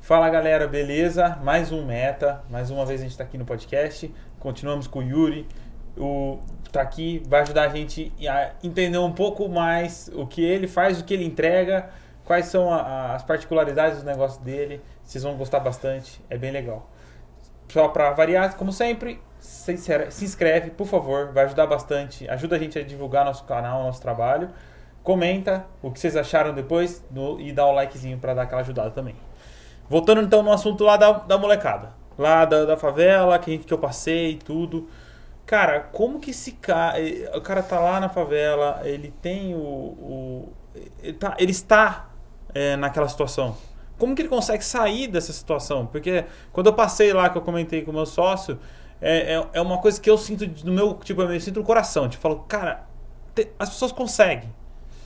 Fala galera, beleza? Mais um Meta, mais uma vez a gente está aqui no podcast, continuamos com o Yuri, tá aqui, vai ajudar a gente a entender um pouco mais o que ele faz, o que ele entrega, quais são as particularidades do negócio dele, vocês vão gostar bastante, é bem legal. Só para variar, como sempre, se inscreve, por favor, vai ajudar bastante, ajuda a gente a divulgar nosso canal, nosso trabalho, comenta o que vocês acharam depois e dá o likezinho para dar aquela ajudada também. Voltando então no assunto lá da molecada, lá da favela, que eu passei e tudo. Cara, como que esse cara, o cara tá lá na favela, ele tem ele está naquela situação. Como que ele consegue sair dessa situação? Porque quando eu passei lá, que eu comentei com o meu sócio, é uma coisa que eu sinto no meu, tipo, eu sinto no coração. Tipo, eu falo, cara, as pessoas conseguem.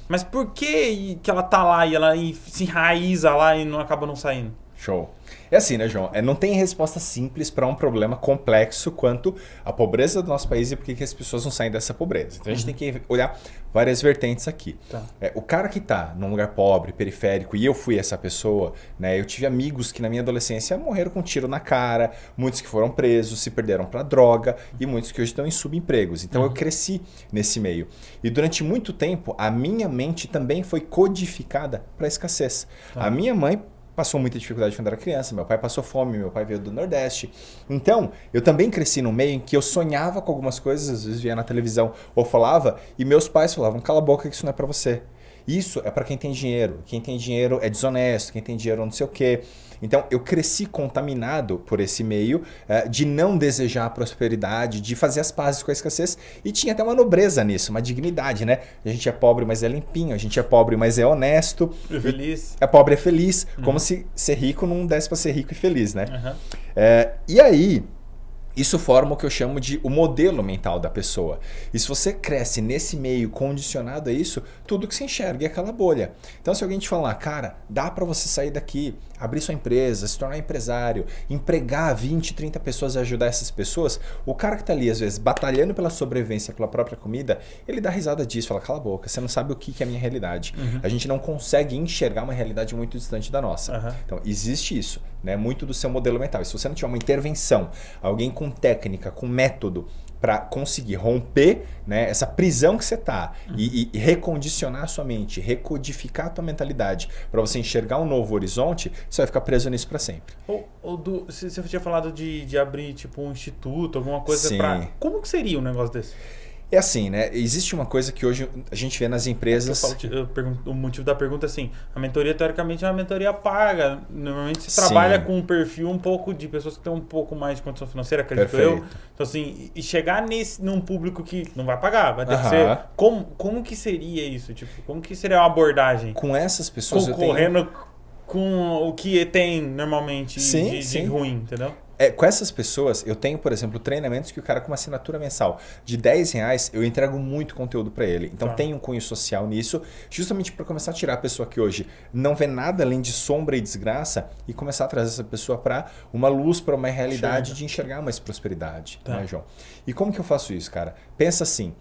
Mas por que ela tá lá e ela se enraiza lá e não acaba não saindo? Show. É assim, né, João? Não tem resposta simples para um problema complexo quanto a pobreza do nosso país e por que as pessoas não saem dessa pobreza. Então a gente tem que olhar várias vertentes aqui. Tá. O cara que está num lugar pobre, periférico, e eu fui essa pessoa, né? Eu tive amigos que na minha adolescência morreram com um tiro na cara, muitos que foram presos, se perderam para droga e muitos que hoje estão em subempregos. Então eu cresci nesse meio. E durante muito tempo a minha mente também foi codificada para escassez. Tá. A minha mãe passou muita dificuldade quando era criança, meu pai passou fome, meu pai veio do Nordeste. Então, eu também cresci num meio em que eu sonhava com algumas coisas, às vezes via na televisão ou falava, e meus pais falavam, cala a boca que isso não é pra você. Isso é para quem tem dinheiro. Quem tem dinheiro é desonesto, quem tem dinheiro não sei o quê. Então, eu cresci contaminado por esse meio de não desejar a prosperidade, de fazer as pazes com a escassez. E tinha até uma nobreza nisso, uma dignidade, né? A gente é pobre, mas é limpinho. A gente é pobre, mas é honesto. É feliz. É pobre, é feliz. Como se ser rico não desse para ser rico e feliz, né? Uhum. E aí... Isso forma o que eu chamo de o modelo mental da pessoa. E se você cresce nesse meio condicionado a isso, tudo que se enxerga é aquela bolha. Então se alguém te falar, cara, dá para você sair daqui, abrir sua empresa, se tornar empresário, empregar 20, 30 pessoas e ajudar essas pessoas, o cara que tá ali às vezes batalhando pela sobrevivência, pela própria comida, ele dá risada disso, fala, cala a boca, você não sabe o que é a minha realidade. A gente não consegue enxergar uma realidade muito distante da nossa. Então existe isso, né? Muito do seu modelo mental. E se você não tiver uma intervenção, alguém com técnica, com método para conseguir romper, né, essa prisão que você está e recondicionar a sua mente, recodificar a tua mentalidade para você enxergar um novo horizonte, você vai ficar preso nisso para sempre. Você tinha falado de abrir tipo um instituto, alguma coisa para... Como que seria um negócio desse? É assim, né? Existe uma coisa que hoje a gente vê nas empresas... O motivo da pergunta é assim, a mentoria teoricamente é uma mentoria paga. Normalmente você trabalha com um perfil um pouco de pessoas que têm um pouco mais de condição financeira, acredito eu. Então assim, e chegar num público que não vai pagar, vai ter que ser... Como que seria isso? Tipo, como que seria uma abordagem? Com essas pessoas concorrendo com o que tem normalmente de ruim, entendeu? Com essas pessoas, eu tenho, por exemplo, treinamentos que o cara com uma assinatura mensal de R$10, eu entrego muito conteúdo para ele. Então tem um cunho social nisso, justamente para começar a tirar a pessoa que hoje não vê nada além de sombra e desgraça e começar a trazer essa pessoa para uma luz, para uma realidade de enxergar mais prosperidade, né, João? E como que eu faço isso, cara? Pensa assim,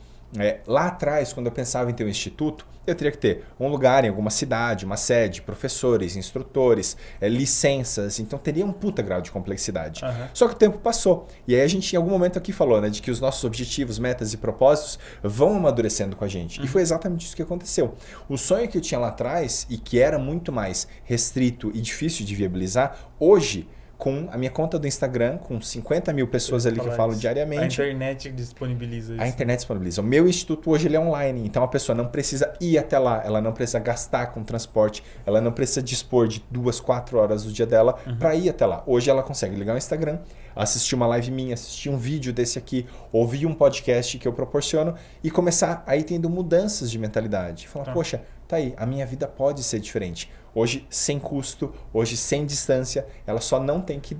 lá atrás, quando eu pensava em ter um instituto, eu teria que ter um lugar em alguma cidade, uma sede, professores, instrutores, licenças. Então teria um puta grau de complexidade. Só que o tempo passou. E aí a gente em algum momento aqui falou, né, de que os nossos objetivos, metas e propósitos vão amadurecendo com a gente. E foi exatamente isso que aconteceu. O sonho que eu tinha lá atrás e que era muito mais restrito e difícil de viabilizar, hoje... com a minha conta do Instagram, com 50 mil pessoas ali que eu falo diariamente. A internet disponibiliza isso. A internet disponibiliza. O meu instituto hoje ele é online, então a pessoa não precisa ir até lá, ela não precisa gastar com transporte, ela não precisa dispor de 2, 4 horas do dia dela para ir até lá. Hoje ela consegue ligar o Instagram, assistir uma live minha, assistir um vídeo desse aqui, ouvir um podcast que eu proporciono e começar aí tendo mudanças de mentalidade. Falar, poxa, tá aí, a minha vida pode ser diferente. Hoje sem custo, hoje sem distância, ela só tem que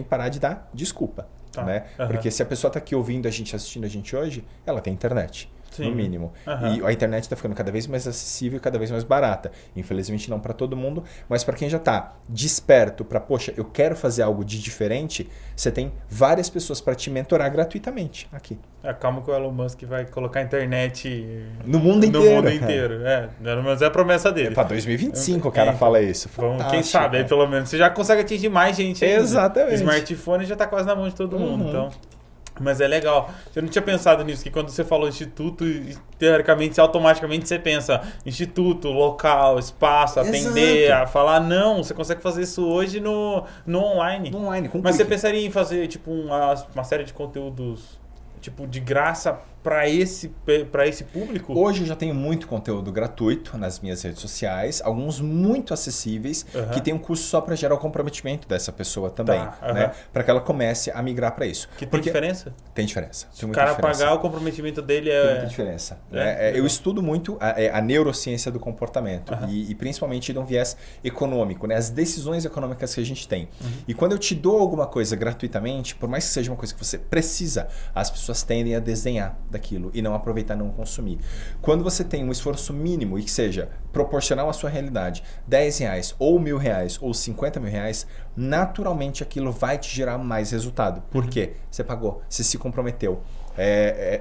parar de dar desculpa. Né? Porque se a pessoa está aqui ouvindo a gente, assistindo a gente hoje, ela tem internet. no mínimo. Uhum. E a internet está ficando cada vez mais acessível e cada vez mais barata. Infelizmente não para todo mundo, mas para quem já está desperto para, poxa, eu quero fazer algo de diferente, você tem várias pessoas para te mentorar gratuitamente aqui. Calma que o Elon Musk vai colocar a internet no mundo inteiro. Pelo menos é a promessa dele. Para 2025 o cara fala isso. Quem sabe, aí pelo menos você já consegue atingir mais gente ainda. Exatamente. O smartphone já está quase na mão de todo mundo, então... Mas é legal. Eu não tinha pensado nisso, que quando você falou instituto, teoricamente, automaticamente você pensa instituto, local, espaço, atender, a falar. Não, você consegue fazer isso hoje no online. No online, com Mas você pensaria em fazer tipo uma série de conteúdos tipo de graça para esse público? Hoje eu já tenho muito conteúdo gratuito nas minhas redes sociais, alguns muito acessíveis, que tem um custo só para gerar o comprometimento dessa pessoa também, né? Para que ela comece a migrar para isso. Tem diferença? Tem diferença. Se o cara pagar, o comprometimento dele Tem muita diferença. Eu estudo muito a neurociência do comportamento e principalmente de um viés econômico, né? As decisões econômicas que a gente tem. E quando eu te dou alguma coisa gratuitamente, por mais que seja uma coisa que você precisa, as pessoas tendem a desdenhar daquilo e não aproveitar, não consumir. Quando você tem um esforço mínimo e que seja proporcional à sua realidade, R$10 ou R$1.000 ou R$50.000, naturalmente aquilo vai te gerar mais resultado. Por quê? Você pagou, você se comprometeu.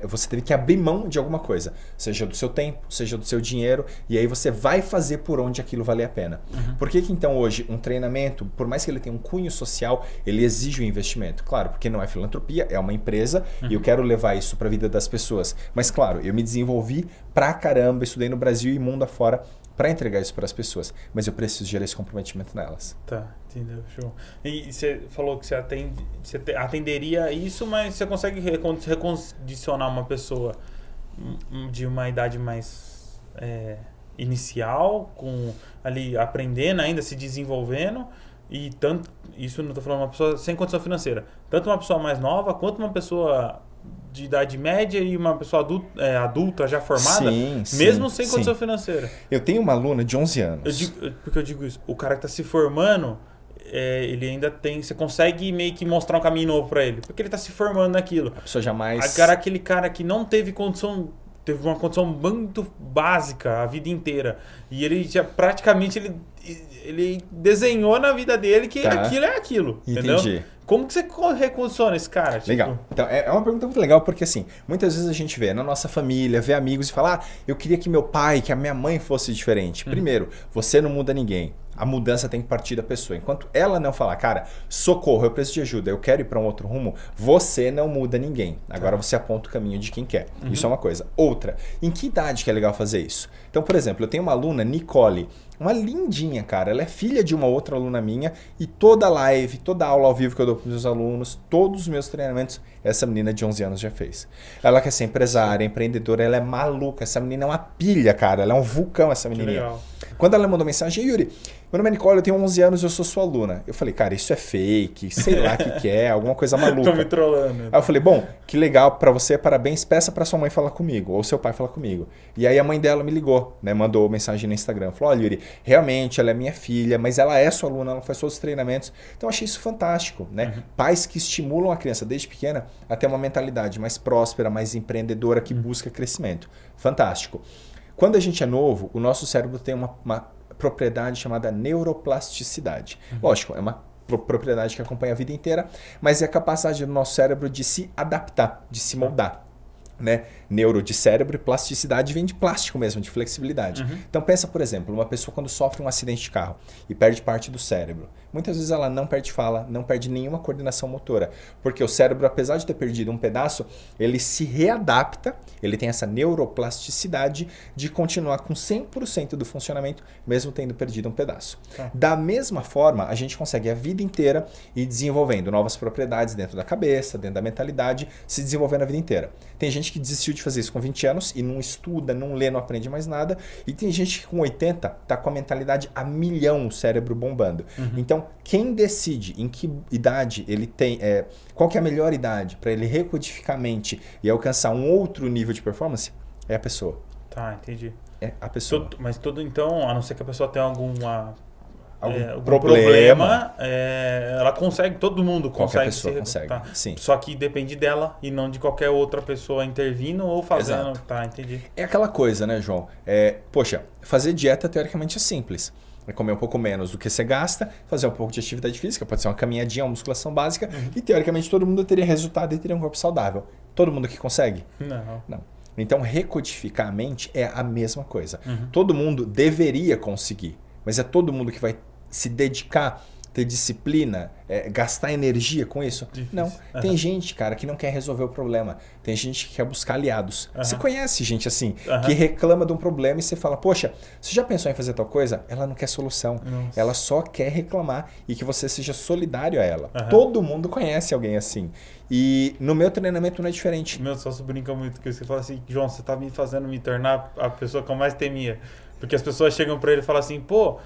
Você teve que abrir mão de alguma coisa, seja do seu tempo, seja do seu dinheiro, e aí você vai fazer por onde aquilo vale a pena. Por que então hoje um treinamento, por mais que ele tenha um cunho social, ele exige um investimento? Claro, porque não é filantropia, é uma empresa e eu quero levar isso para a vida das pessoas. Mas claro, eu me desenvolvi pra caramba, estudei no Brasil e mundo afora para entregar isso para as pessoas, mas eu preciso gerar esse comprometimento nelas. Tá, entendeu? Show. E você falou que você atenderia isso, mas você consegue recondicionar uma pessoa de uma idade mais inicial, com ali aprendendo ainda, se desenvolvendo, e tanto, isso não estou falando uma pessoa sem condição financeira, tanto uma pessoa mais nova quanto uma pessoa de idade média e uma pessoa adulta já formada, mesmo sem condição financeira. Eu tenho uma aluna de 11 anos. Porque eu digo isso, o cara que está se formando, ele ainda tem... Você consegue meio que mostrar um caminho novo para ele, porque ele está se formando naquilo. A pessoa jamais... Aquele cara que não teve condição... Teve uma condição muito básica a vida inteira. E ele já praticamente... Ele desenhou na vida dele que aquilo é aquilo. Entendi. Entendeu? Como que você recondiciona esse cara? Tipo... Legal. Então, é uma pergunta muito legal, porque assim, muitas vezes a gente vê na nossa família, vê amigos e fala, eu queria que meu pai, que a minha mãe fosse diferente. Primeiro, você não muda ninguém. A mudança tem que partir da pessoa. Enquanto ela não falar, cara, socorro, eu preciso de ajuda, eu quero ir para um outro rumo, você não muda ninguém. Agora você aponta o caminho de quem quer. Isso é uma coisa. Outra, em que idade que é legal fazer isso? Então, por exemplo, eu tenho uma aluna, Nicole, uma lindinha, cara. Ela é filha de uma outra aluna minha e toda live, toda aula ao vivo que eu dou para os meus alunos, todos os meus treinamentos, essa menina de 11 anos já fez. Ela quer ser empresária, empreendedora, ela é maluca. Essa menina é uma pilha, cara. Ela é um vulcão, essa menininha. Legal. Quando ela mandou mensagem, Yuri, meu nome é Nicole, eu tenho 11 anos, eu sou sua aluna. Eu falei, cara, isso é fake, sei lá o que é, alguma coisa maluca. Tô me trollando. Aí eu falei, bom, que legal pra você, parabéns, peça pra sua mãe falar comigo, ou seu pai falar comigo. E aí a mãe dela me ligou, né, mandou mensagem no Instagram, falou, olha, Yuri, realmente ela é minha filha, mas ela é sua aluna, ela faz todos os treinamentos. Então eu achei isso fantástico, né? Pais que estimulam a criança desde pequena a ter uma mentalidade mais próspera, mais empreendedora, que busca crescimento. Fantástico. Quando a gente é novo, o nosso cérebro tem uma propriedade chamada neuroplasticidade. Lógico, é uma propriedade que acompanha a vida inteira, mas é a capacidade do nosso cérebro de se adaptar, de se moldar. Né? Neuro de cérebro e plasticidade vem de plástico mesmo, de flexibilidade. Então pensa, por exemplo, uma pessoa quando sofre um acidente de carro e perde parte do cérebro. Muitas vezes ela não perde fala, não perde nenhuma coordenação motora, porque o cérebro, apesar de ter perdido um pedaço, ele se readapta, ele tem essa neuroplasticidade de continuar com 100% do funcionamento, mesmo tendo perdido um pedaço. Da mesma forma, a gente consegue a vida inteira ir desenvolvendo novas propriedades dentro da cabeça, dentro da mentalidade, se desenvolvendo a vida inteira. Tem gente que desistiu de fazer isso com 20 anos e não estuda, não lê, não aprende mais nada. E tem gente que com 80 tá com a mentalidade a milhão, o cérebro bombando. Então, quem decide em que idade ele tem, qual que é a melhor idade para ele recodificar a mente e alcançar um outro nível de performance, é a pessoa. Tá, entendi. É a pessoa. Mas então, a não ser que a pessoa tenha alguma algum problema, ela consegue, todo mundo qualquer consegue. Pessoa consegue. Tá. Sim. Só que depende dela e não de qualquer outra pessoa intervindo ou fazendo. Exato. Tá, entendi. É aquela coisa, né, João? Poxa, fazer dieta teoricamente é simples. É comer um pouco menos do que você gasta, fazer um pouco de atividade física, pode ser uma caminhadinha, uma musculação básica, e teoricamente todo mundo teria resultado e teria um corpo saudável. Todo mundo que consegue? Não. Então, recodificar a mente é a mesma coisa. Todo mundo deveria conseguir, mas é todo mundo que vai se dedicar, ter disciplina, gastar energia com isso? Difícil. Não. Tem gente, cara, que não quer resolver o problema. Tem gente que quer buscar aliados. Você conhece gente assim, que reclama de um problema e você fala, poxa, você já pensou em fazer tal coisa? Ela não quer solução. Nossa. Ela só quer reclamar e que você seja solidário a ela. Todo mundo conhece alguém assim. E no meu treinamento não é diferente. Meu sócio brinca muito que você fala assim, João, você tá me fazendo me tornar a pessoa que eu mais temia. Porque as pessoas chegam pra ele e falam assim, pô,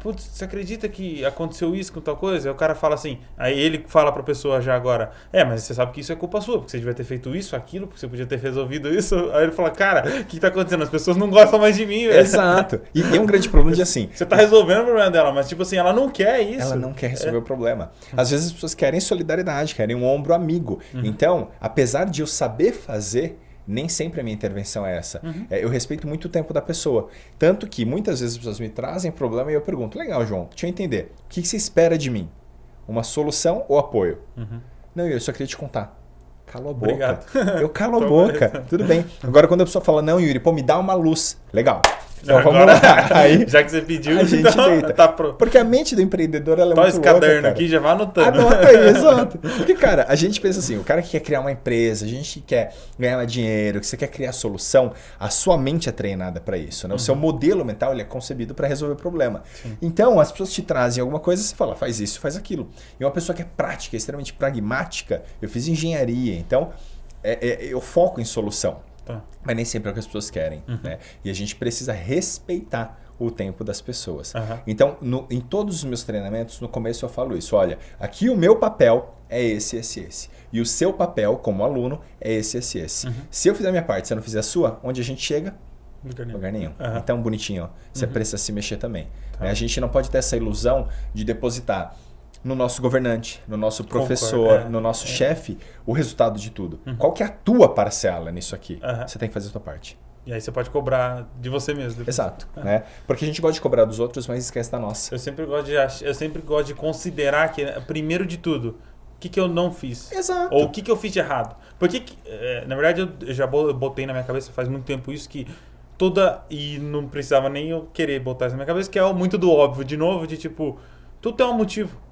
putz, você acredita que aconteceu isso com tal coisa? Aí o cara fala assim, aí ele fala pra pessoa já agora, mas você sabe que isso é culpa sua, porque você devia ter feito isso, aquilo, porque você podia ter resolvido isso. Aí ele fala, cara, o que tá acontecendo? As pessoas não gostam mais de mim, velho. Exato. E é um grande problema de assim. Você tá resolvendo o problema dela, mas tipo assim, ela não quer isso. Ela não quer resolver o problema. Às vezes as pessoas querem solidariedade, querem um ombro amigo. Então, apesar de eu saber fazer, nem sempre a minha intervenção é essa. Eu respeito muito o tempo da pessoa. Tanto que muitas vezes as pessoas me trazem problema e eu pergunto, legal, João, deixa eu entender. O que você espera de mim? Uma solução ou apoio? Não, eu só queria te contar. Cala a boca. Obrigado. Eu calo a boca. Tudo bem. Agora quando a pessoa fala, não, Yuri, me dá uma luz. Legal. Então vamos lá. Aí, já que você pediu, a gente então, deita. tá pronto. Porque a mente do empreendedor ela é Tá muito esse louca, caderno cara. aqui, já vai anotando. Anota aí, exato. Porque, cara, a gente pensa assim, o cara que quer criar uma empresa, a gente que quer ganhar mais dinheiro, que você quer criar solução, a sua mente é treinada para isso, né? O seu modelo mental ele é concebido para resolver o problema. Então, as pessoas te trazem alguma coisa, você fala, faz isso, faz aquilo. E uma pessoa que é prática, extremamente pragmática, eu fiz engenharia, então eu foco em solução. Mas nem sempre é o que as pessoas querem, né? E a gente precisa respeitar o tempo das pessoas. Então, em todos os meus treinamentos, no começo eu falo isso. Olha, aqui o meu papel é esse. E o seu papel, como aluno, é esse. Se eu fizer a minha parte, se eu não fizer a sua, onde a gente chega? Lugar nenhum. Então, bonitinho, ó, você precisa se mexer também. A gente não pode ter essa ilusão de depositar no nosso governante, no nosso professor, no nosso chefe, o resultado de tudo. Qual que é a tua parcela nisso aqui? Você tem que fazer a tua parte. E aí você pode cobrar de você mesmo. Exato. Né? Porque a gente gosta de cobrar dos outros, mas esquece da nossa. Eu sempre gosto de considerar que, primeiro de tudo, o que eu não fiz. Exato. Ou o que eu fiz de errado. Porque, na verdade, eu já botei na minha cabeça faz muito tempo isso, que e não precisava nem eu querer botar isso na minha cabeça, que é muito do óbvio, de novo, de tipo, tudo tem um motivo.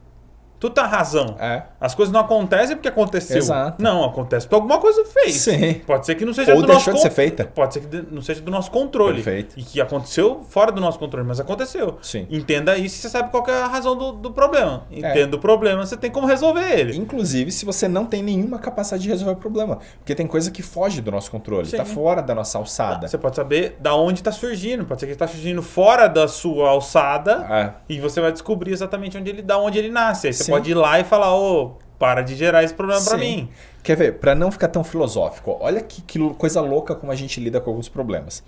Tu tá razão. As coisas não acontecem porque aconteceu. Exato. Não, acontece porque alguma coisa fez. Sim. Pode ser que não seja Ou do deixou nosso de ser feita. Pode ser que não seja do nosso controle. Perfeito. E que aconteceu fora do nosso controle, mas aconteceu. Sim. Entenda isso e você sabe qual que é a razão do problema. Entenda o problema, você tem como resolver ele. Inclusive, se você não tem nenhuma capacidade de resolver o problema. Porque tem coisa que foge do nosso controle. Está fora da nossa alçada. Você pode saber da onde está surgindo. Pode ser que está surgindo fora da sua alçada. E você vai descobrir exatamente da onde ele nasce. Aí você pode ir lá e falar, para de gerar esse problema para mim. Quer ver? Para não ficar tão filosófico, olha que coisa louca como a gente lida com alguns problemas.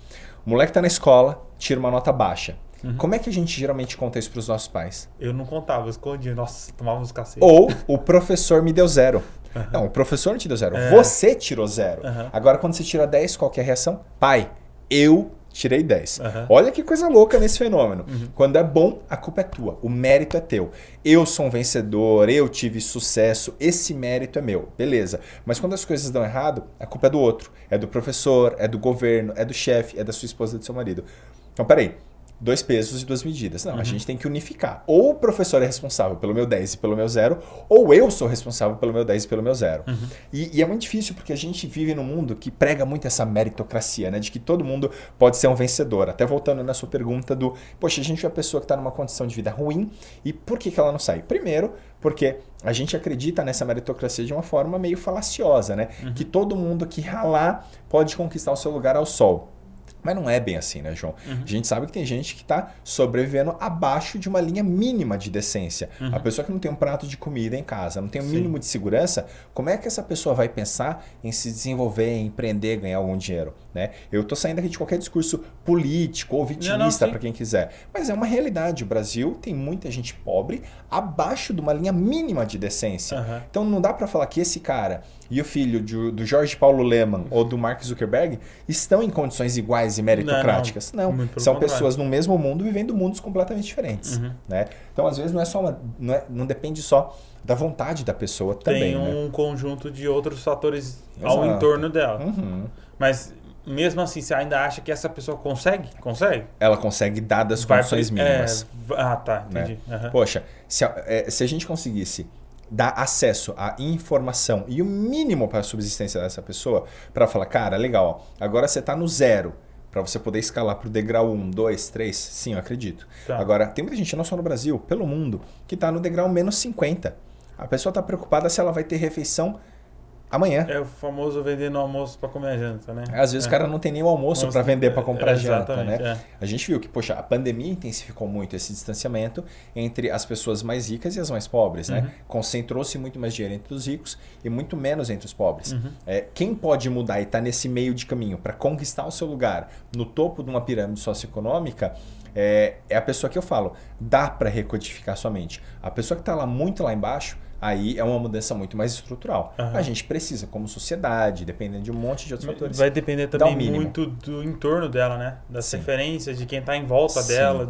O moleque tá na escola, tira uma nota baixa. Como é que a gente geralmente conta isso para os nossos pais? Eu não contava, eu escondia. Nossa, tomava uns cacete. Ou o professor me deu 0. Não, o professor não te deu 0. Você tirou 0. Agora, quando você tira 10, qual que é a reação? Pai, eu tirei 10. Olha que coisa louca nesse fenômeno. Quando é bom, a culpa é tua. O mérito é teu. Eu sou um vencedor, eu tive sucesso, esse mérito é meu. Beleza. Mas quando as coisas dão errado, a culpa é do outro. É do professor, é do governo, é do chefe, é da sua esposa, do seu marido. Então, peraí. 2 pesos e 2 medidas. Não, a gente tem que unificar. Ou o professor é responsável pelo meu 10 e pelo meu 0, ou eu sou responsável pelo meu 10 e pelo meu 0. E é muito difícil porque a gente vive num mundo que prega muito essa meritocracia, né? De que todo mundo pode ser um vencedor. Até voltando na sua pergunta poxa, a gente é uma pessoa que está numa condição de vida ruim e por que ela não sai? Primeiro, porque a gente acredita nessa meritocracia de uma forma meio falaciosa, né? Que todo mundo que ralar pode conquistar o seu lugar ao sol. Mas não é bem assim, né, João? A gente sabe que tem gente que está sobrevivendo abaixo de uma linha mínima de decência. A pessoa que não tem um prato de comida em casa, não tem um mínimo de segurança, como é que essa pessoa vai pensar em se desenvolver, em empreender, ganhar algum dinheiro? Né? Eu estou saindo aqui de qualquer discurso político ou vitimista para quem quiser. Mas é uma realidade. O Brasil tem muita gente pobre abaixo de uma linha mínima de decência. Então não dá para falar que esse cara e o filho do Jorge Paulo Lemann ou do Mark Zuckerberg estão em condições iguais e meritocráticas. Não. São pessoas no mesmo mundo vivendo mundos completamente diferentes. Né? Então, às vezes, não depende só da vontade da pessoa também. Tem um conjunto de outros fatores ao entorno dela. Mas, mesmo assim, você ainda acha que essa pessoa consegue? Consegue? Ela consegue, dadas as condições mínimas. Entendi. Né? Poxa, se a gente conseguisse dar acesso à informação e o mínimo para a subsistência dessa pessoa, para falar, cara, legal, agora você está no 0, para você poder escalar para o degrau 1, 2, 3, sim, eu acredito. Agora, tem muita gente, não só no Brasil, pelo mundo, que está no degrau menos 50. A pessoa está preocupada se ela vai ter refeição amanhã. É o famoso vendendo almoço para comer a janta, né? Às vezes o cara não tem nem o almoço para vender para comprar janta, né? É. A gente viu que, poxa, a pandemia intensificou muito esse distanciamento entre as pessoas mais ricas e as mais pobres, né? Concentrou-se muito mais dinheiro entre os ricos e muito menos entre os pobres. Quem pode mudar e está nesse meio de caminho para conquistar o seu lugar no topo de uma pirâmide socioeconômica é a pessoa que eu falo, dá para recodificar sua mente. A pessoa que está muito lá embaixo, aí é uma mudança muito mais estrutural. A gente precisa, como sociedade, dependendo de um monte de outros fatores. Vai depender também muito do entorno dela, né? Das referências, de quem está em volta dela,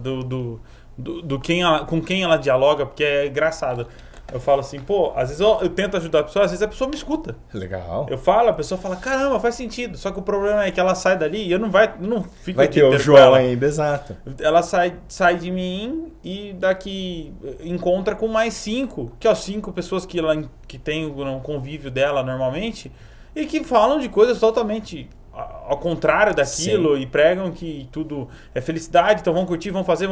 com quem ela dialoga, porque é engraçado. Eu falo assim, pô, às vezes eu tento ajudar a pessoa, às vezes a pessoa me escuta. Legal. Eu falo, a pessoa fala, caramba, faz sentido. Só que o problema é que ela sai dali e eu não fico vai ter o João ainda, exato. Ela sai de mim e daqui encontra com mais 5, que é os 5 pessoas que tem o convívio dela normalmente e que falam de coisas totalmente ao contrário daquilo e pregam que tudo é felicidade, então vão curtir, vão fazer.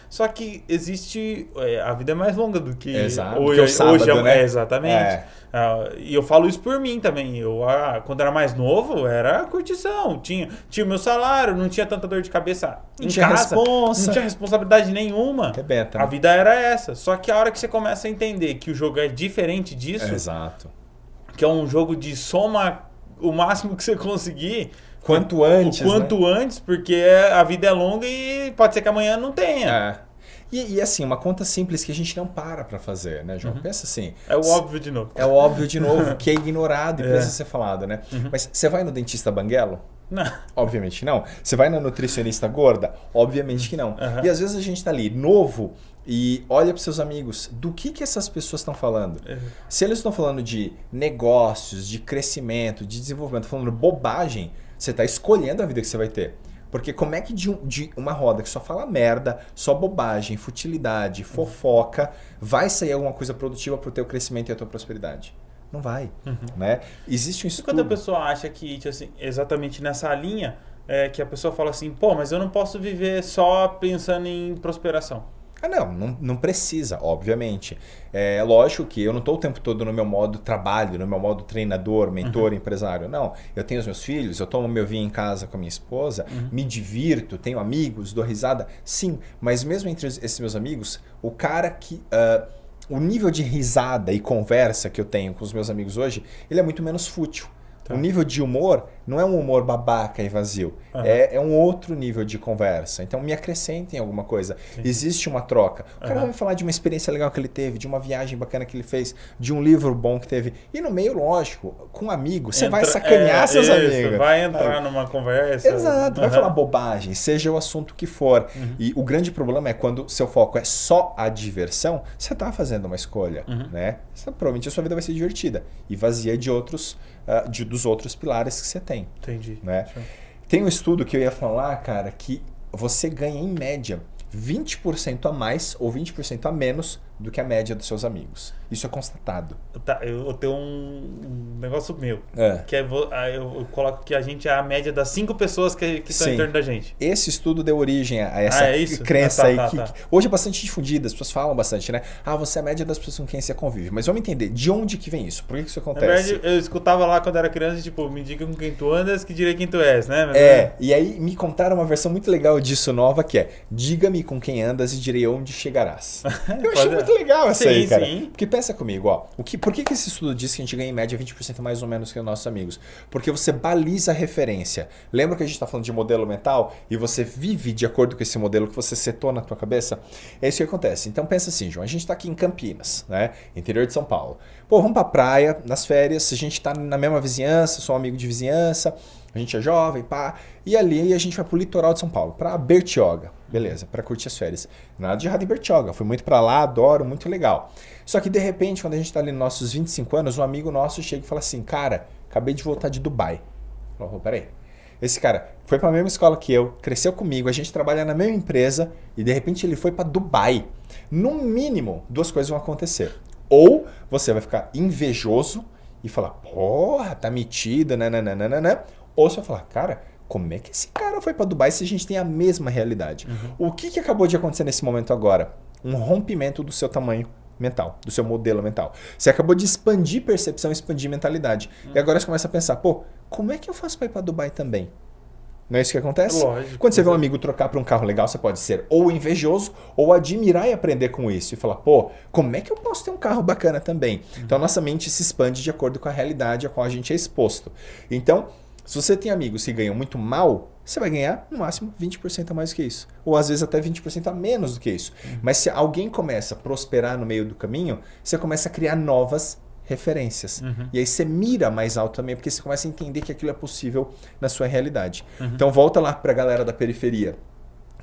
Só que existe... a vida é mais longa do que... Exato, hoje, o sábado, né? Exatamente. E eu falo isso por mim também. Eu, quando era mais novo, era curtição. Tinha o meu salário, não tinha tanta dor de cabeça em casa. Não tinha responsabilidade nenhuma. Rebenta, né? A vida era essa. Só que a hora que você começa a entender que o jogo é diferente disso... Exato. Que é um jogo de soma... o máximo que você conseguir. Quanto antes, antes, porque a vida é longa e pode ser que amanhã não tenha. E assim, uma conta simples que a gente não para fazer, né, João? Pensa assim. É o óbvio de novo. É o óbvio de novo, que é ignorado e precisa ser falado, né? Mas você vai no dentista banguelo? Não. Obviamente não. Você vai na nutricionista gorda? Obviamente que não. E às vezes a gente tá ali, novo, e olha para seus amigos, do que essas pessoas estão falando? Se eles estão falando de negócios, de crescimento, de desenvolvimento, falando bobagem, você está escolhendo a vida que você vai ter. Porque como é que de uma roda que só fala merda, só bobagem, futilidade, fofoca, vai sair alguma coisa produtiva para o teu crescimento e a tua prosperidade? Não vai. Né? Existe um estudo... E quando a pessoa acha que, assim, exatamente nessa linha, que a pessoa fala assim, pô, mas eu não posso viver só pensando em prosperação. Não precisa, obviamente. É lógico que eu não estou o tempo todo no meu modo trabalho, no meu modo treinador, mentor, empresário. Não, eu tenho os meus filhos, eu tomo meu vinho em casa com a minha esposa, me divirto, tenho amigos, dou risada. Sim, mas mesmo entre esses meus amigos, o cara que... o nível de risada e conversa que eu tenho com os meus amigos hoje, ele é muito menos fútil. O nível de humor não é um humor babaca e vazio. É um outro nível de conversa. Então me acrescentem alguma coisa. Existe uma troca. O cara vai me falar de uma experiência legal que ele teve, de uma viagem bacana que ele fez, de um livro bom que teve. E no meio, lógico, com amigos, você vai sacanear seus amigos. Vai entrar numa conversa. Exato, vai falar bobagem, seja o assunto que for. E o grande problema é quando seu foco é só a diversão, você está fazendo uma escolha. Né? Provavelmente a sua vida vai ser divertida e vazia de outros... dos outros pilares que você tem. Entendi. Né? Tem um estudo que eu ia falar, cara, que você ganha em média 20% a mais ou 20% a menos do que a média dos seus amigos. Isso é constatado. Tá, eu tenho um negócio meu. É. Que é, eu coloco que a gente é a média das 5 pessoas que estão em torno da gente. Esse estudo deu origem a essa crença que hoje é bastante difundida, as pessoas falam bastante, né? Você é a média das pessoas com quem você convive. Mas vamos entender, de onde que vem isso? Por que isso acontece? Na verdade, eu escutava lá quando era criança, tipo, me diga com quem tu andas, que direi quem tu és, né? Mas e aí me contaram uma versão muito legal disso nova, que é: diga-me com quem andas e direi onde chegarás. Eu achei muito legal essa aí, cara. Sim. Porque pensa comigo, ó, por que esse estudo diz que a gente ganha em média 20% mais ou menos que os nossos amigos? Porque você baliza a referência. Lembra que a gente está falando de modelo mental e você vive de acordo com esse modelo que você setou na tua cabeça? É isso que acontece. Então pensa assim, João, a gente está aqui em Campinas, né? Interior de São Paulo. Pô, vamos pra praia, nas férias, a gente tá na mesma vizinhança, sou um amigo de vizinhança, a gente é jovem, pá, e ali a gente vai pro litoral de São Paulo, pra Bertioga, beleza, pra curtir as férias. Nada de errado em Bertioga, fui muito pra lá, adoro, muito legal. Só que de repente, quando a gente tá ali nos nossos 25 anos, um amigo nosso chega e fala assim: cara, acabei de voltar de Dubai. Eu falo: peraí, esse cara foi pra mesma escola que eu, cresceu comigo, a gente trabalha na mesma empresa e de repente ele foi pra Dubai. No mínimo, 2 coisas vão acontecer. Ou você vai ficar invejoso e falar: porra, tá metido, nananana. Ou você vai falar: cara, como é que esse cara foi pra Dubai se a gente tem a mesma realidade? O que acabou de acontecer nesse momento agora? Um rompimento do seu tamanho mental, do seu modelo mental. Você acabou de expandir percepção, expandir mentalidade. E agora você começa a pensar: pô, como é que eu faço pra ir pra Dubai também? Não é isso que acontece? Lógico. Quando você vê um amigo trocar para um carro legal, você pode ser ou invejoso ou admirar e aprender com isso. E falar: pô, como é que eu posso ter um carro bacana também? Então, a nossa mente se expande de acordo com a realidade a qual a gente é exposto. Então, se você tem amigos que ganham muito mal, você vai ganhar no máximo 20% a mais do que isso. Ou às vezes até 20% a menos do que isso. Mas se alguém começa a prosperar no meio do caminho, você começa a criar novas referências. E aí você mira mais alto também, porque você começa a entender que aquilo é possível na sua realidade. Então volta lá pra galera da periferia,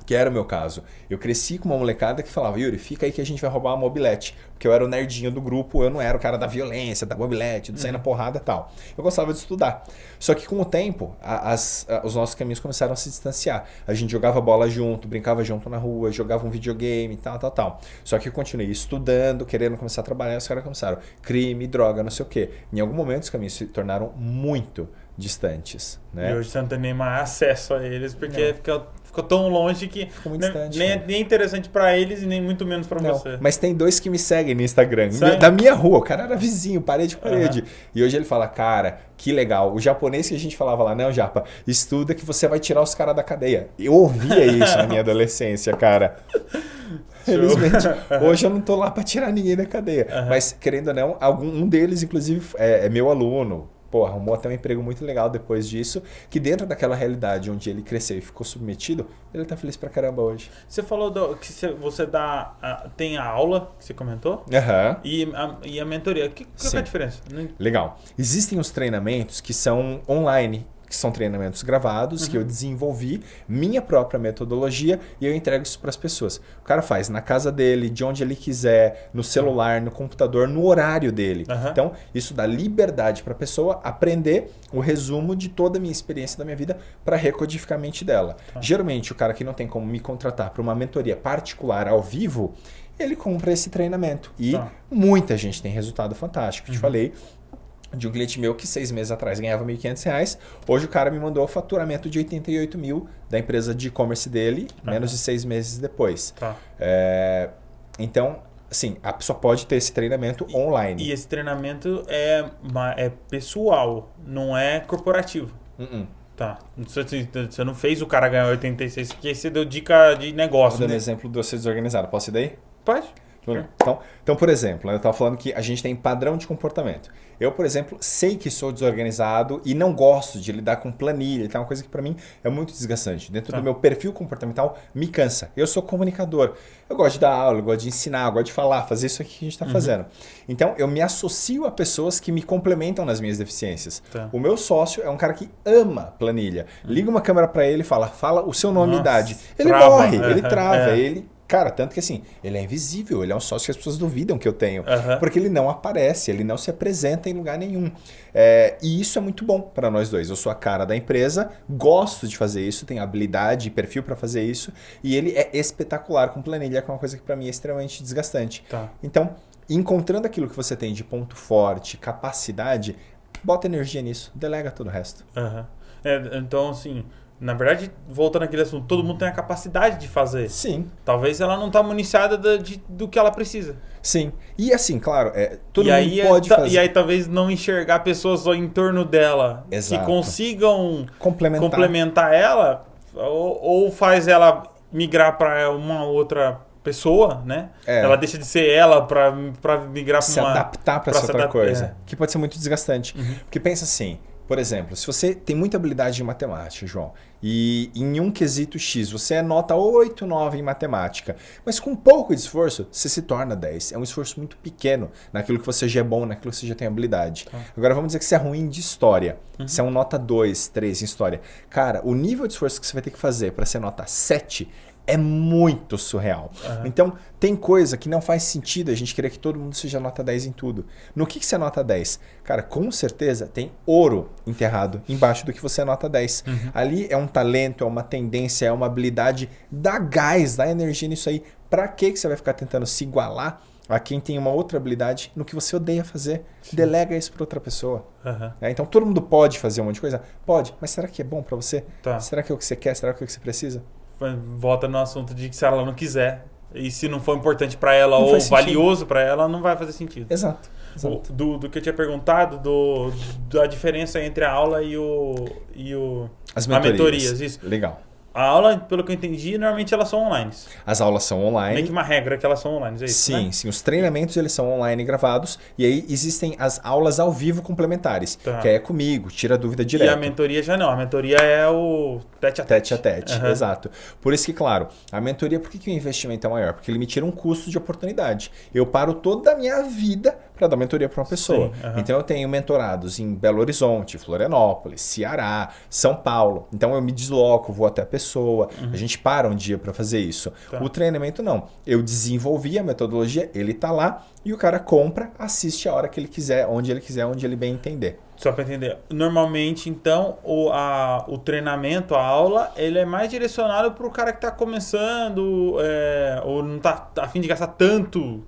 que era o meu caso. Eu cresci com uma molecada que falava: Yuri, fica aí que a gente vai roubar uma mobilete. Porque eu era o nerdinho do grupo, eu não era o cara da violência, da mobilete, do sair na porrada e tal. Eu gostava de estudar. Só que com o tempo, os nossos caminhos começaram a se distanciar. A gente jogava bola junto, brincava junto na rua, jogava um videogame, tal. Só que eu continuei estudando, querendo começar a trabalhar, os caras começaram: crime, droga, não sei o quê. Em algum momento os caminhos se tornaram muito distantes, né? E hoje você não tem nem mais acesso a eles, porque ficou tão longe que nem é interessante pra eles e nem muito menos pra você. Mas tem 2 que me seguem no Instagram, da minha rua. O cara era vizinho, parede. E hoje ele fala: cara, que legal. O japonês que a gente falava lá: não, Japa, estuda que você vai tirar os caras da cadeia. Eu ouvia isso na minha adolescência, cara. Felizmente, hoje eu não tô lá pra tirar ninguém da cadeia. Mas, querendo ou não, um deles, inclusive, é meu aluno. Pô, arrumou até um emprego muito legal depois disso, que dentro daquela realidade onde ele cresceu e ficou submetido, ele tá feliz pra caramba hoje. Você falou que você tem a aula, que você comentou, e a mentoria. Qual é a diferença? Legal. Existem os treinamentos que são online, que são treinamentos gravados, que eu desenvolvi, minha própria metodologia, e eu entrego isso para as pessoas. O cara faz na casa dele, de onde ele quiser, no celular, no computador, no horário dele. Então, isso dá liberdade para a pessoa aprender o resumo de toda a minha experiência da minha vida para recodificar a mente dela. Geralmente, o cara que não tem como me contratar para uma mentoria particular ao vivo, ele compra esse treinamento. E muita gente tem resultado fantástico. Eu te falei de um cliente meu que 6 meses atrás ganhava R$ 1.500. Hoje o cara me mandou o faturamento de 88 mil da empresa de e-commerce dele, menos de 6 meses depois. Então, assim, a pessoa pode ter esse treinamento online. E esse treinamento é pessoal, não é corporativo. Tá. Você não fez o cara ganhar 86, porque você deu dica de negócio. Vou dar um exemplo de você desorganizado. Posso ir daí? Pode. Então, por exemplo, eu estava falando que a gente tem padrão de comportamento. Eu, por exemplo, sei que sou desorganizado e não gosto de lidar com planilha. Então é uma coisa que para mim é muito desgastante. Dentro do meu perfil comportamental, me cansa. Eu sou comunicador. Eu gosto de dar aula, eu gosto de ensinar, eu gosto de falar, fazer isso aqui que a gente está fazendo. Então, eu me associo a pessoas que me complementam nas minhas deficiências. O meu sócio é um cara que ama planilha. Liga uma câmera para ele e fala o seu nome e idade. Ele morre, ele trava, ele Cara, tanto que assim, ele é invisível, ele é um sócio que as pessoas duvidam que eu tenho. Aham. Porque ele não aparece, ele não se apresenta em lugar nenhum. E isso é muito bom para nós dois. Eu sou a cara da empresa, gosto de fazer isso, tenho habilidade e perfil para fazer isso. E ele é espetacular com planilha, que é uma coisa que para mim é extremamente desgastante. Tá. Então, encontrando aquilo que você tem de ponto forte, capacidade, bota energia nisso, delega todo o resto. Aham. Então, assim, na verdade, voltando àquele assunto, todo mundo tem a capacidade de fazer. Sim. Talvez ela não está municiada do que ela precisa. Sim. E assim, claro, todo e mundo aí, pode fazer. E aí talvez não enxergar pessoas em torno dela Exato. que consigam complementar ela ou faz ela migrar para uma outra pessoa, né? Ela deixa de ser ela para migrar para se adaptar para essa outra coisa. Que pode ser muito desgastante. Uhum. Porque pensa assim, por exemplo, se você tem muita habilidade em matemática, João, e em um quesito X você é nota 8, 9 em matemática, mas com um pouco de esforço, você se torna 10. É um esforço muito pequeno naquilo que você já é bom, naquilo que você já tem habilidade. Agora vamos dizer que você é ruim de história. Você é um nota 2, 3 em história. Cara, o nível de esforço que você vai ter que fazer para ser nota 7 é muito surreal. Então, tem coisa que não faz sentido a gente querer que todo mundo seja nota 10 em tudo. No que você é nota 10? Cara, com certeza tem ouro enterrado embaixo do que você é nota 10. Ali é um talento, é uma tendência, é uma habilidade. Dá gás, dá energia nisso aí. Pra que você vai ficar tentando se igualar a quem tem uma outra habilidade no que você odeia fazer? Sim. Delega isso para outra pessoa. Então, todo mundo pode fazer um monte de coisa? Pode. Mas será que é bom para você? Será que é o que você quer? Será que é o que você precisa? Volta no assunto de que se ela não quiser e se não for importante para ela ou valioso para ela, não vai fazer sentido. Exato. Do que eu tinha perguntado, da diferença entre a aula e as mentorias. Isso. Legal. A aula, pelo que eu entendi, normalmente elas são online. As aulas são online. Meio que uma regra que elas são online, é isso, sim, né? Sim. Os treinamentos eles são online gravados e aí existem as aulas ao vivo complementares, que é comigo, tira a dúvida direto. E a mentoria já não. A mentoria é o tete a tete. Tete a tete, exato. Por isso que, claro, a mentoria, por que o investimento é maior? Porque ele me tira um custo de oportunidade. Eu paro toda a minha vida para dar mentoria para uma pessoa. Então eu tenho mentorados em Belo Horizonte, Florianópolis, Ceará, São Paulo. Então eu me desloco, vou até a pessoa, a gente para um dia para fazer isso. O treinamento não. Eu desenvolvi a metodologia, ele está lá e o cara compra, assiste a hora que ele quiser, onde ele bem entender. Só para entender. Normalmente, então, o treinamento, a aula, ele é mais direcionado para o cara que está começando ou não está a fim de gastar tanto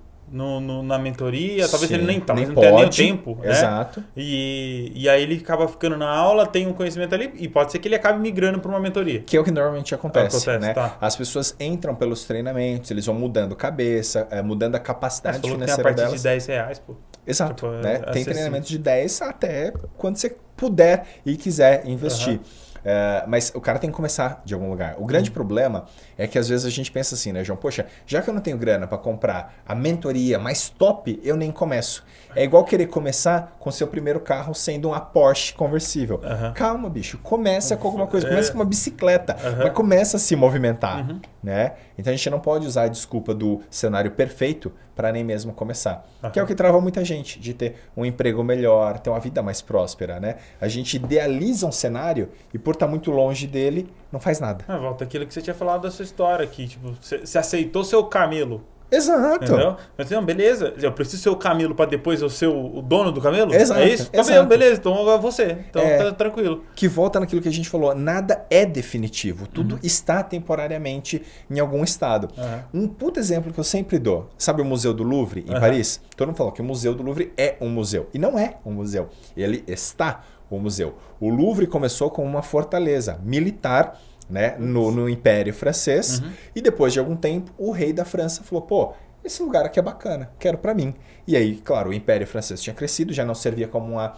na mentoria, talvez ele nem tenha nem o tempo. Exato. Né? E aí ele acaba ficando na aula, tem um conhecimento ali e pode ser que ele acabe migrando para uma mentoria. Que é o que normalmente acontece né? As pessoas entram pelos treinamentos, eles vão mudando cabeça, mudando a capacidade financeira delas. Tem a delas. partir de R$10, pô. Exato. Tipo, né? Tem treinamento de 10 até quando você puder e quiser investir. Mas o cara tem que começar de algum lugar. O grande problema é que às vezes a gente pensa assim, né, João? Poxa, já que eu não tenho grana para comprar a mentoria mais top, eu nem começo. É igual querer começar com seu primeiro carro sendo uma Porsche conversível. Calma, bicho. Começa com alguma coisa. Começa com uma bicicleta. Mas começa a se movimentar. Né? Então a gente não pode usar a desculpa do cenário perfeito para nem mesmo começar. Que é o que trava muita gente, de ter um emprego melhor, ter uma vida mais próspera. Né? A gente idealiza um cenário e por estar muito longe dele, não faz nada. Volta aquilo que você tinha falado da sua história aqui. Tipo, você aceitou ser o camelo. Exato. Entendeu? Mas não, beleza, eu preciso ser o camelo para depois eu ser o dono do camelo? Exato. É isso? Tá beleza, então agora você. Então tá tranquilo. Que volta naquilo que a gente falou, nada é definitivo. Tudo está temporariamente em algum estado. Um puto exemplo que eu sempre dou. Sabe o Museu do Louvre, em Paris? Todo mundo falou que o Museu do Louvre é um museu. E não é um museu. Ele está um museu. O Louvre começou com uma fortaleza militar, né, no Império Francês, e depois de algum tempo o rei da França falou, pô, esse lugar aqui é bacana, quero para mim. E aí, claro, o Império Francês tinha crescido, já não servia como a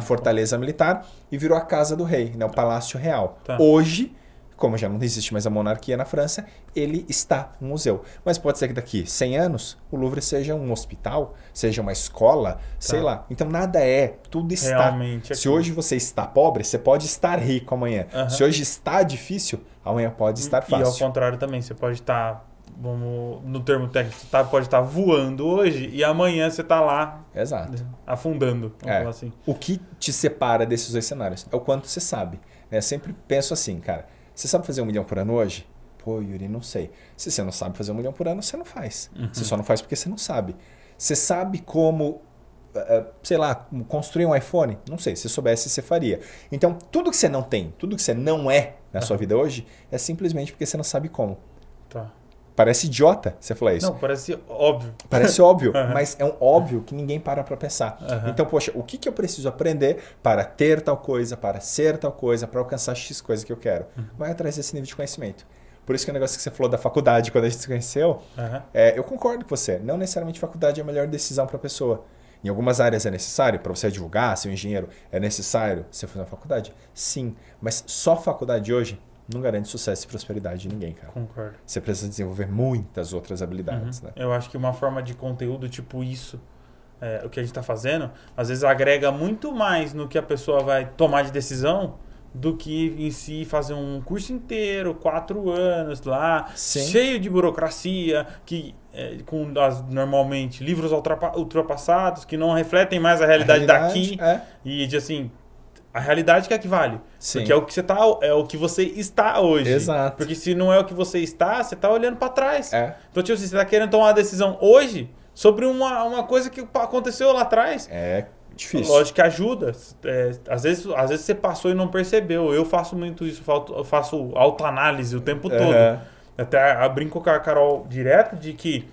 fortaleza militar e virou a casa do rei, né, o Palácio Real. Hoje, como já não existe mais a monarquia na França, ele está um museu. Mas pode ser que daqui 100 anos o Louvre seja um hospital, seja uma escola, sei lá. Então nada tudo está. Realmente, se hoje você está pobre, você pode estar rico amanhã. Se hoje está difícil, amanhã pode estar fácil. E ao contrário também, você pode estar, no termo técnico, pode estar voando hoje e amanhã você está lá. Exato. Afundando, vamos falar assim. O que te separa desses dois cenários é o quanto você sabe. Eu sempre penso assim, cara, você sabe fazer 1 milhão por ano hoje? Pô, Yuri, não sei. Se você não sabe fazer 1 milhão por ano, você não faz. Você só não faz porque você não sabe. Você sabe como, sei lá, construir um iPhone? Não sei. Se soubesse, você faria. Então, tudo que você não tem, tudo que você não é na sua vida hoje, é simplesmente porque você não sabe como. Tá. Parece idiota você falar isso. Não, parece óbvio. Parece óbvio, mas é um óbvio que ninguém para pensar. Uhum. Então, poxa, o que eu preciso aprender para ter tal coisa, para ser tal coisa, para alcançar X coisa que eu quero? Vai atrás desse nível de conhecimento. Por isso que o negócio que você falou da faculdade, quando a gente se conheceu, eu concordo com você. Não necessariamente faculdade é a melhor decisão para a pessoa. Em algumas áreas é necessário, para você advogar, ser um engenheiro, é necessário você fazer uma faculdade? Sim, mas só faculdade hoje não garante sucesso e prosperidade de ninguém, cara. Concordo. Você precisa desenvolver muitas outras habilidades, né? Eu acho que uma forma de conteúdo tipo isso, o que a gente está fazendo, às vezes agrega muito mais no que a pessoa vai tomar de decisão do que em si fazer um curso inteiro, 4 anos lá, cheio de burocracia, com normalmente livros ultrapassados, que não refletem mais a realidade daqui. E de assim, a realidade que é que vale. Sim. Porque é o que você está hoje. Exato. Porque se não é o que você está, você está olhando para trás. Então, tipo, você está querendo tomar uma decisão hoje sobre uma coisa que aconteceu lá atrás. É difícil. Lógico que ajuda. Às vezes você passou e não percebeu. Eu faço muito isso. Eu faço autoanálise o tempo todo. Até brinco com a Carol direto de que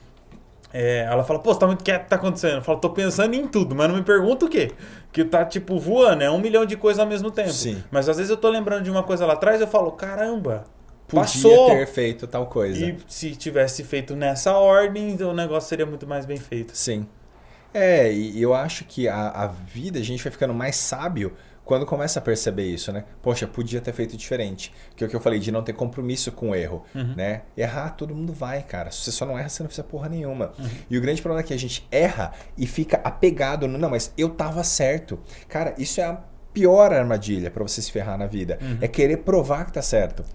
ela fala, pô, você tá muito quieto, o que tá acontecendo? Eu falo, tô pensando em tudo, mas não me pergunta o quê? Que tá, tipo, voando, 1 milhão de coisas ao mesmo tempo. Sim. Mas às vezes eu tô lembrando de uma coisa lá atrás e eu falo, caramba, podia passou. ter feito tal coisa. E se tivesse feito nessa ordem, o negócio seria muito mais bem feito. Sim. E eu acho que a vida, a gente vai ficando mais sábio quando começa a perceber isso, né? Poxa, podia ter feito diferente. Que é o que eu falei, de não ter compromisso com o erro, né? Errar, todo mundo vai, cara. Se você só não erra, você não precisa porra nenhuma. E o grande problema é que a gente erra e fica apegado no, não, mas eu tava certo. Cara, isso é a pior armadilha pra você se ferrar na vida. É querer provar que tá certo.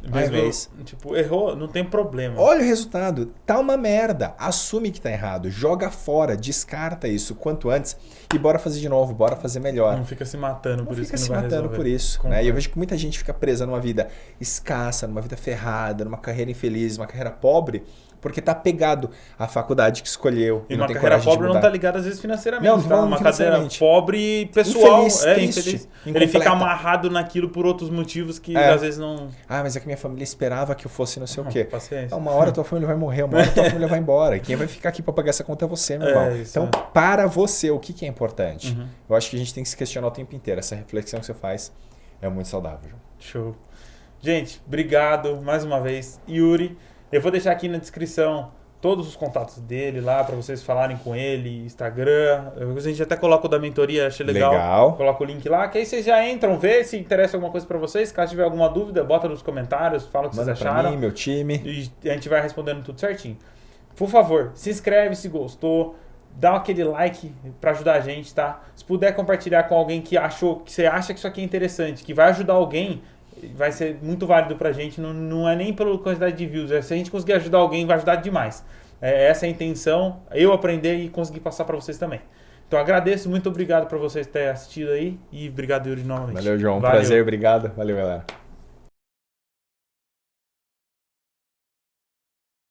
Tipo, errou, não tem problema. Olha o resultado. Tá uma merda. Assume que tá errado. Joga fora. Descarta isso quanto antes. E bora fazer de novo. Bora fazer melhor. Não fica se matando por isso que não vai resolver. Não fica se matando por isso. Né? E eu vejo que muita gente fica presa numa vida escassa, numa vida ferrada, numa carreira infeliz, numa carreira pobre, porque tá apegado à faculdade que escolheu. E não uma tem carreira coragem de pobre mudar. não tá ligada às vezes financeiramente. Não, tá? Uma carreira pobre pessoal. Infeliz. Ele fica amarrado naquilo por outros motivos que às vezes não... mas é que minha família esperava que eu fosse não sei o quê. Paciência. Uma hora tua família vai morrer, uma hora tua família vai embora. E quem vai ficar aqui pra pagar essa conta é você, meu irmão. Então, para você, o que é importante? Eu acho que a gente tem que se questionar o tempo inteiro. Essa reflexão que você faz é muito saudável, João. Show. Gente, obrigado mais uma vez. Yuri, eu vou deixar aqui na descrição todos os contatos dele lá para vocês falarem com ele, Instagram. A gente até coloca o da mentoria, achei legal. Coloca o link lá, que aí vocês já entram, vê se interessa alguma coisa para vocês. Caso tiver alguma dúvida, bota nos comentários, fala o que vocês acharam. Pra mim, meu time. E a gente vai respondendo tudo certinho. Por favor, se inscreve se gostou. Dá aquele like para ajudar a gente, tá? Se puder compartilhar com alguém que você acha que isso aqui é interessante, que vai ajudar alguém, vai ser muito válido pra gente. Não é nem pela quantidade de views. Se a gente conseguir ajudar alguém, vai ajudar demais. Essa é a intenção. Eu aprender e conseguir passar para vocês também. Então agradeço, muito obrigado por vocês terem assistido aí. E obrigado, Yuri, novamente. Valeu, João. Prazer, obrigado. Valeu, galera.